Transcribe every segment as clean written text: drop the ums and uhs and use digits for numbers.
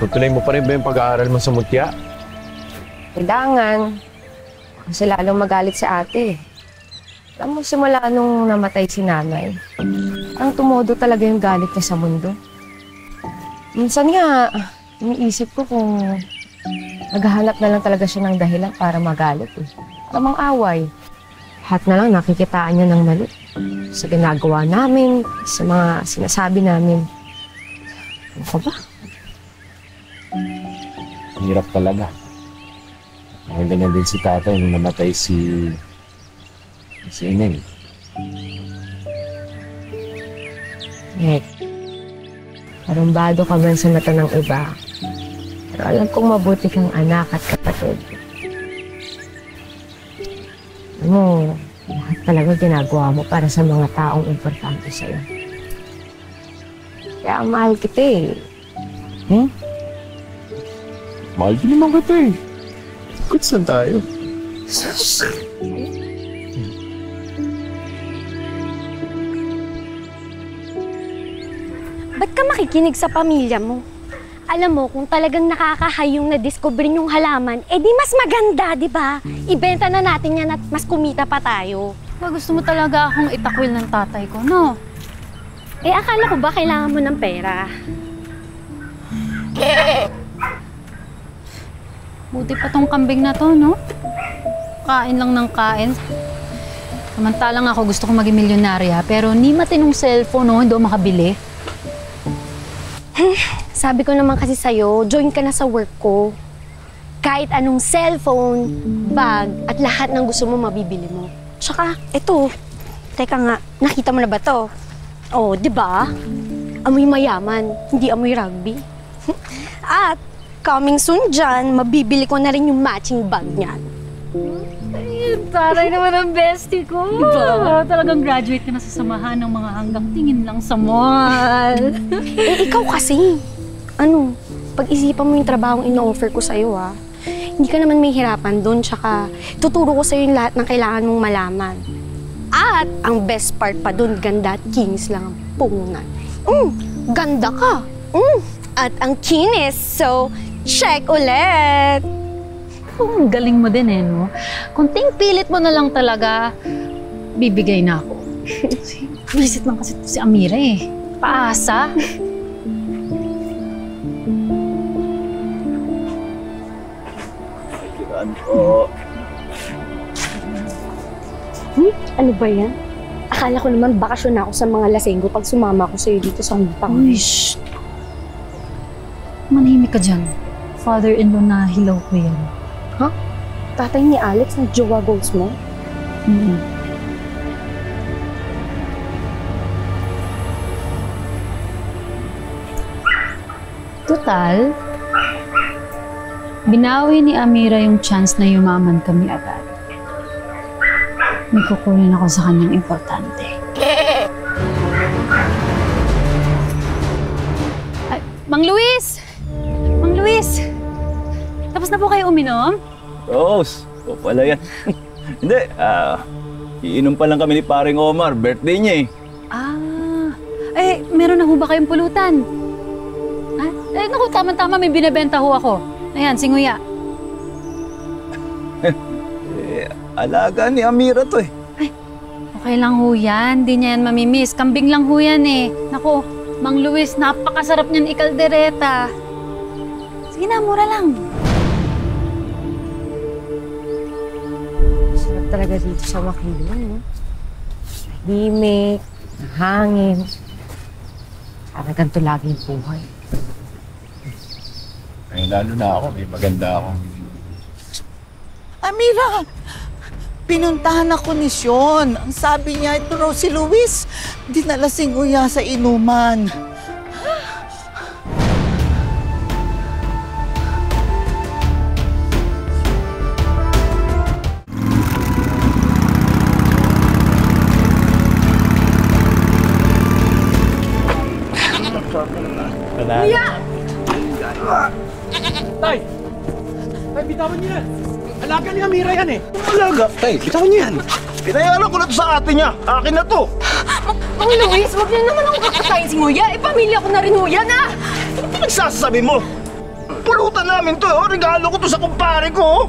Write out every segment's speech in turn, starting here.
Tutuloy mo pa rin ba yung pag-aaral mo sa Mutya? Kailangan. Kasi lalong magalit si ate. Alam mo, simula nung namatay si nanay, ang tumodo talaga yung galit niya sa mundo. Minsan nga, iniisip ko kung naghahanap na lang talaga siya ng dahilan para magalit eh. Para mang-away. Lahat na lang nakikitaan niya ng mali. Sa ginagawa namin, sa mga sinasabi namin. Ano ka ba? Ang hirap talaga. Ang ganyan din si tatay nung namatay si Ineng. Nick, parumbado ka man sa mata ng iba. Pero alam kong mabuti kang anak at kapatid. Alam mo, lahat talaga ginagawa mo para sa mga taong importante sa'yo. Kaya mahal kita eh. Mahal din naman kita eh. Good saan tayo? Ba't ka makikinig sa pamilya mo? Alam mo, kung talagang nakakahayong na-discover yung halaman, eh di mas maganda, di ba? Ibenta na natin yan at mas kumita pa tayo. Gusto mo talaga akong itakwil ng tatay ko, no? Eh, akala ko ba kailangan mo ng pera? Buti pa tong kambing na to, no? Kain lang ng kain. Samantalang ako gusto ko maging milyonarya, pero ni matinong cellphone, no? Hindi ako makabili. Sabi ko naman kasi sa'yo, join ka na sa work ko. Kahit anong cellphone, bag, at lahat ng gusto mo mabibili mo. Tsaka, eto. Teka nga, nakita mo na ba to? Oh, di ba? Amoy mayaman, hindi amoy rugby. At, coming soon dyan, mabibili ko na rin yung matching bag niyan. Ay, taray naman ang bestie ko. Diba? Talagang graduate ka na sa samahan ng mga hanggang tingin lang sa mall. Eh, ikaw kasi. Ano, pag-isipan mo yung trabahong ino-offer ko sa'yo, ah. Hindi ka naman may hirapan doon, tsaka tuturo ko sa'yo yung lahat ng kailangan mong malaman. At ang best part pa doon, ganda at kinis lang ang punan. Ganda ka. At ang kinis, so check ulit. Ang galing mo din eh, no? Kunting pilit mo na lang talaga, bibigay na ako. Visit lang kasi si Amira eh. Paasa. Ano ba yan? Akala ko naman bakasyon na ako sa mga lasenggo pag sumama ko sa'yo dito sa Hungtang. Shh! Manahimik ka dyan. Father-in-law na hilaw ko yan. Ha? Tatay ni Alex na jowa goals mo? Total, binawi ni Amira yung chance na yumaman kami agad. May kukunin ako sa kanyang importante. Ay, Mang Luis! Mang Luis! Tapos na po kayo uminom? Rose, o pala yan. Hindi, iinom pa lang kami ni paring Omar. Birthday niya eh. Eh, meron na ho ba kayong pulutan? Eh, naku, tama-tama may binibenta ho ako. Ayan, singuya. Alaga ni Amira to eh. Ay, okay lang ho yan. Di niya yan mamimiss. Kambing lang ho yan eh. Naku, Mang Luis, napakasarap niyan ikaldereta. Sige na, mura lang. Sarap talaga dito sa Makiling, no? Himik, hangin. Para ganito lagi yung buhay. Ay, lalo na ako. May maganda ako. Amira! Pinuntahan ako ni Sean. Ang sabi niya, ito raw si Luis. Dinala si Nguya sa inuman. Kuya! Tay! Tay, bitawan niyo yan! Alaga ni Amira yan eh! Alaga? Tay, bitawan niyo yan. Pinayaran ko na to sa ate niya. Akin na to. Mang Luis, huwag niyo naman ako kakatayin si Nguya. Eh, pamilya ko na rin ho yan, ah! Ano nagsasabi mo? Pulutan namin to, oh. Regalo ko to sa kumpare ko.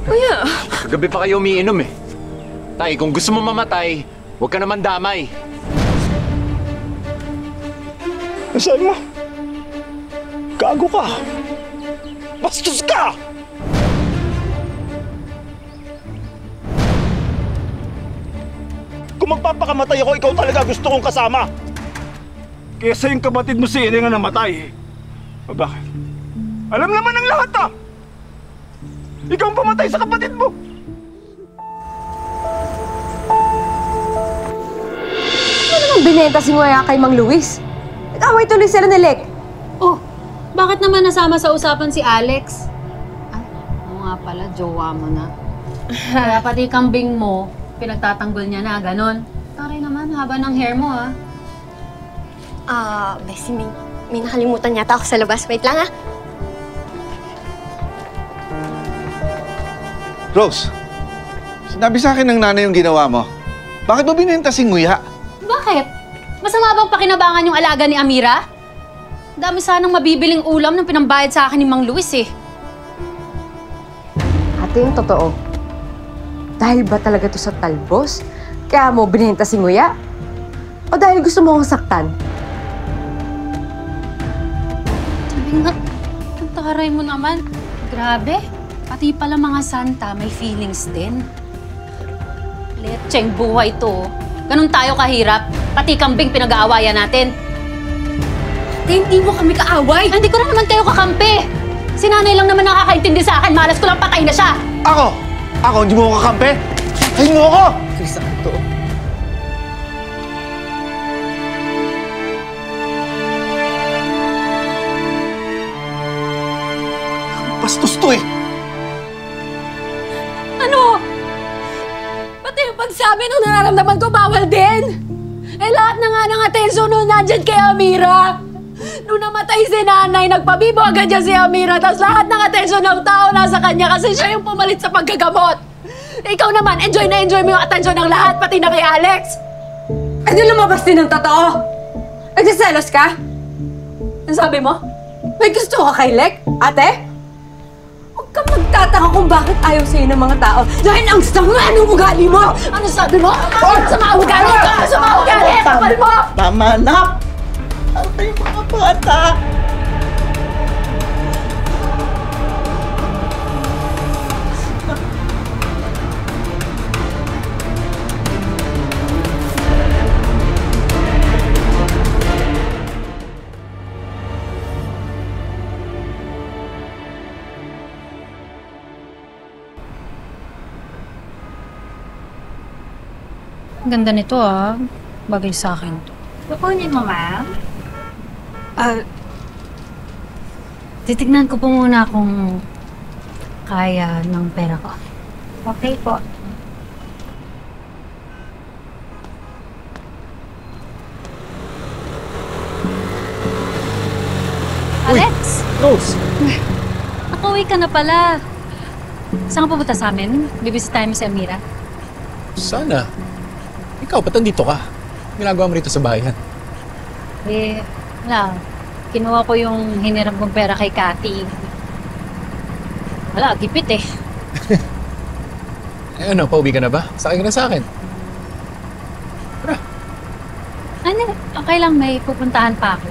Kuya, Gabi pa kayo umiinom eh. Tay, kung gusto mo mamatay, huwag ka naman damay. Nasaan mo? Gago ka. Bastos ka! Kung magpapakamatay ako, ikaw talaga gusto kong kasama. Kesa yung kapatid mo si Ine nga namatay. O bakit? Alam naman ng lahat ah! Ikaw ang pumatay sa kapatid mo! ano namang binenta si Nguya kay Mang Luis? Nag-away tuloy sila ni Lek. Oh, bakit naman nasama sa usapan si Alex? Ay, oo nga pala, jowa mo na. Kaya pati kambing mo, pinagtatanggol niya na, ganon. Taray naman, haba ng hair mo, ha? Bessie, may nakalimutan yata ako sa labas. Wait lang, Rose, sinabi sa akin ng nanay yung ginawa mo. Bakit mo binenta si Nguya? Bakit? Masama bang pakinabangan yung alaga ni Amira? Dami sanang mabibiling ulam nung pinambayad sa akin ni Mang Luis, eh. Ate, yung totoo. Dahil ba talaga to sa talbos? Kaya mo binenta si Nguya? O dahil gusto mo akong saktan? Sabi nga, ang taray mo naman. Grabe. Pati pala mga santa, may feelings din. Letseng buhay to. Ganun tayo kahirap. Pati kambing pinag-aawayan natin. Hindi mo kami kaaway! Hindi ko na naman kayo kakampi. Si nanay lang naman nakakaintindi sa akin. Malas ko lang patay na siya. Ako? Ako, hindi mo ako kakampi? Tayin mo ako! Chris, ang ito. Bastos to eh! Ano? Pati yung pagsabi nung nararamdaman ko, bawal din! Eh lahat na nga ng atensyon nung nandyan kay Amira! Nung namatay si nanay, nagpabibo agad niya si Amira, tapos lahat ng atensyon ng tao nasa kanya kasi siya yung pumalit sa paggagamot. Ikaw naman, enjoy na enjoy mo yung atensyon ng lahat, pati na kay Alex. Eh di lumabas din ng totoo! Nagsiselos ka? Ano sabi mo? May gusto ka kay Lek, ate? Huwag kang magtataka kung bakit ayaw sa'yo ng mga tao dahil ang sama ng ugali mo! Ano sabi mo? Sama ugali ka! Sama ugali! Kapal mo! Tama na! Ano kayong mga bata? Ang ganda nito, ah. Bagay sa akin to. Kukunin mo, ma'am? Titignan ko po muna kung kaya ng pera ko. Okay po. Alex! Rose! Nakauwi ka na pala. Saan ka pupunta sa amin? Bibisitahin mo si Amira? Sana. Ikaw, ba't nandito ka? Ginagawa mo rito sa bayan. Eh, wala. Kinuha ko yung hiniram kong pera kay Cathy. Wala, gipit eh. Eh ano, pauwi ka na ba? Sakay ka na sa akin. Ano, okay lang, may pupuntahan pa ako.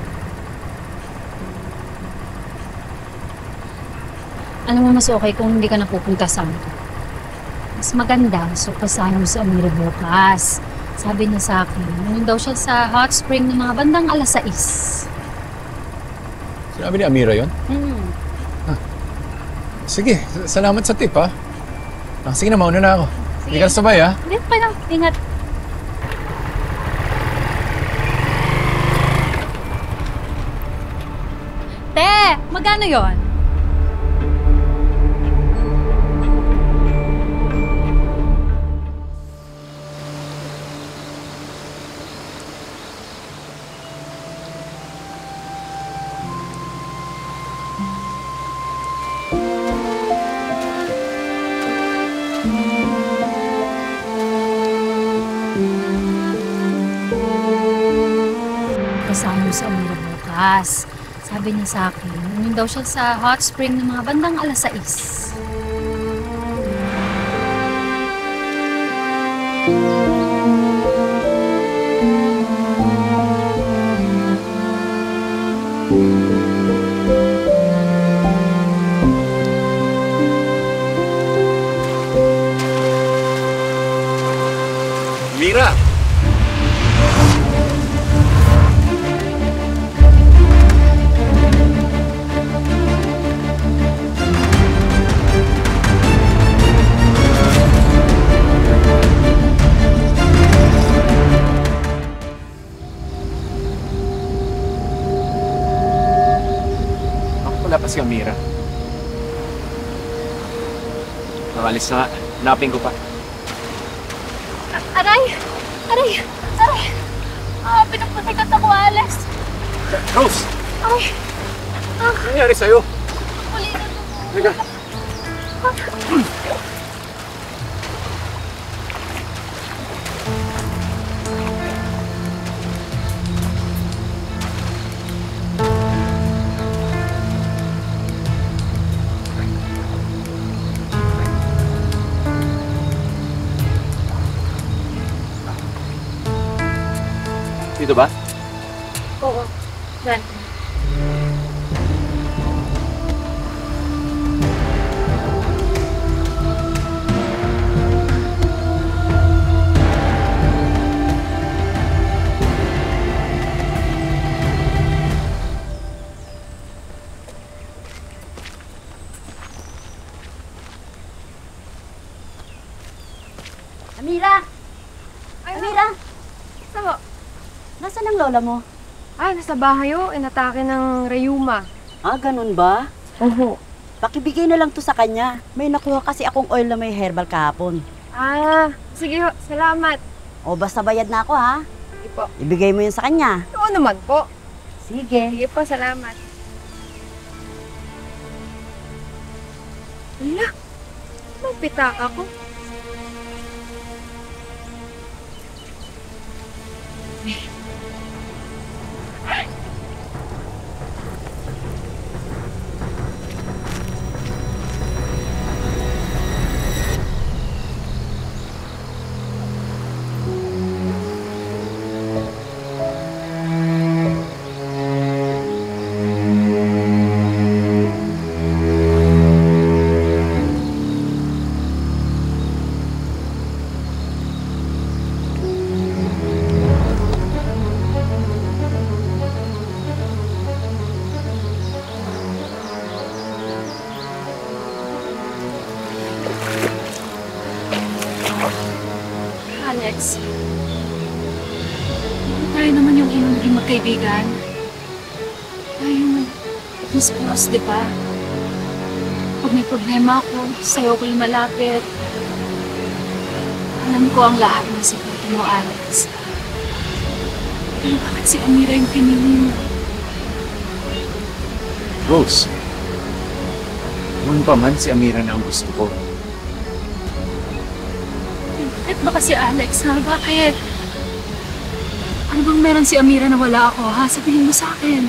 Ano mo mas okay kung hindi ka na pupunta sa amin? Mas maganda, so kasama mo sa Amira bukas. Sabi niya sa akin, nung daw siya sa hot spring ng mga bandang alas 6. Sinabi ni Amira yon? Sige, salamat sa tip ha. Sige na, mauna na ako. Hindi ka na sabay ha. Hindi pa lang, ingat. Te, magkano yon? Kasama mo sa Amira bukas. Sabi niya sa akin, uminom daw siya sa hot spring ng mga bandang alas 6. Mira! Wala pa si Amira. Nakalis na nga. Hanapin ko pa. Aray! Aray! Aray! Pinagpatikat ako, Alex. Rose! Aray! Ano nangyari sa'yo? Ulitin mo. Teka. Dito ba? Oo. Yan. Amira! Amira! Sama. Nasaan ang lola mo? Ay, nasa bahay oh. Inatake ng rayuma. Ah, ganun ba? Oo. Pakibigay na lang to sa kanya. May nakuha kasi akong oil na may herbal kahapon. Ah, sige ho. Salamat. O basta bayad na ako ha. Sige po. Ibigay mo yun sa kanya. Oo naman po. Sige. Sige po, salamat. Wala. May pitaka ko. Alex, tayo naman yung naging magkaibigan. Tayo yung mas close, di ba? Pag may problema ako, sa'yo ko yung malapit. Alam ko ang lahat ng sikreto mo, Alex. Pero bakit si Amira yung pinili mo? Rose, noon pa man si Amira na ang gusto ko. Bakit ba kasi Alex, ha? Bakit? Ano bang meron si Amira na wala ako, ha? Sabihin mo sa akin.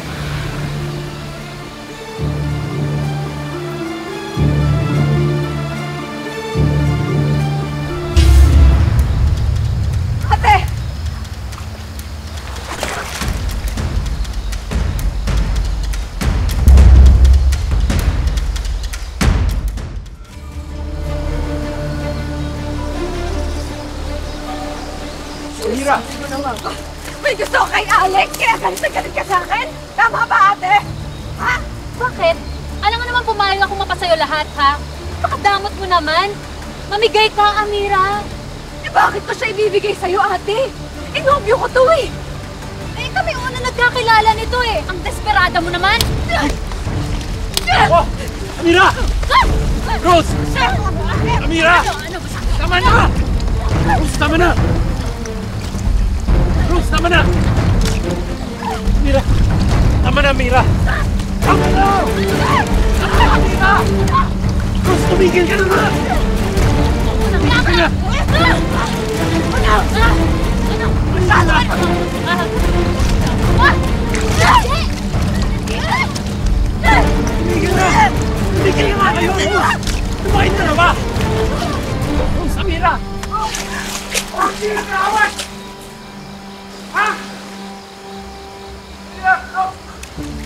Ate! Amira! May gusto ko kay Alex, kaya galit na galit ka sa akin? Tama ba, ate? Ha? Bakit? Alam mo naman pumayag ako mapasayo lahat, ha? Pakadamot mo naman. Mamigay ka, Amira. Eh bakit ko siya ibibigay sa'yo, ate? Inobyo ko to eh. Eh, kami una nagkakilala nito eh. Ang desperada mo naman. Oh! Amira! Rose! Amira! Tama na! Rose, tama na! Rose, tama na! Amira! Tama na, Amira! Tama na! Amira! Rose, tumigil ka na nga! Tumigil na! Ano?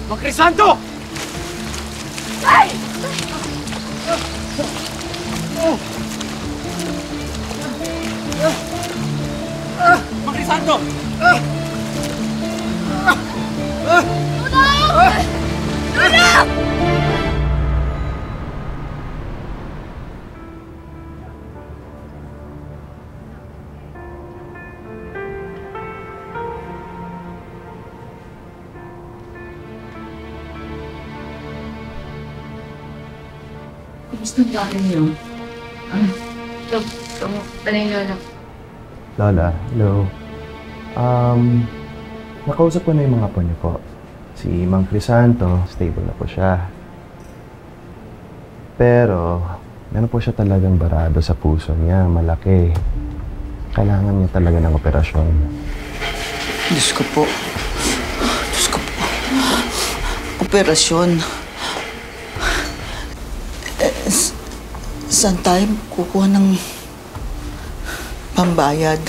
Mang Crisanto! Mang Crisanto! Gusto ang dami niyo. Pala yung lola. Lola, hello. Nakausap ko na yung mga apo niyo po. Si Mang Crisanto, stable na po siya. Pero, meron po siya talagang barado sa puso niya, malaki. Kailangan niya talaga ng operasyon. Diyos ko po. Diyos ko po. Operasyon. Saan tayo kukuha ng pambayad?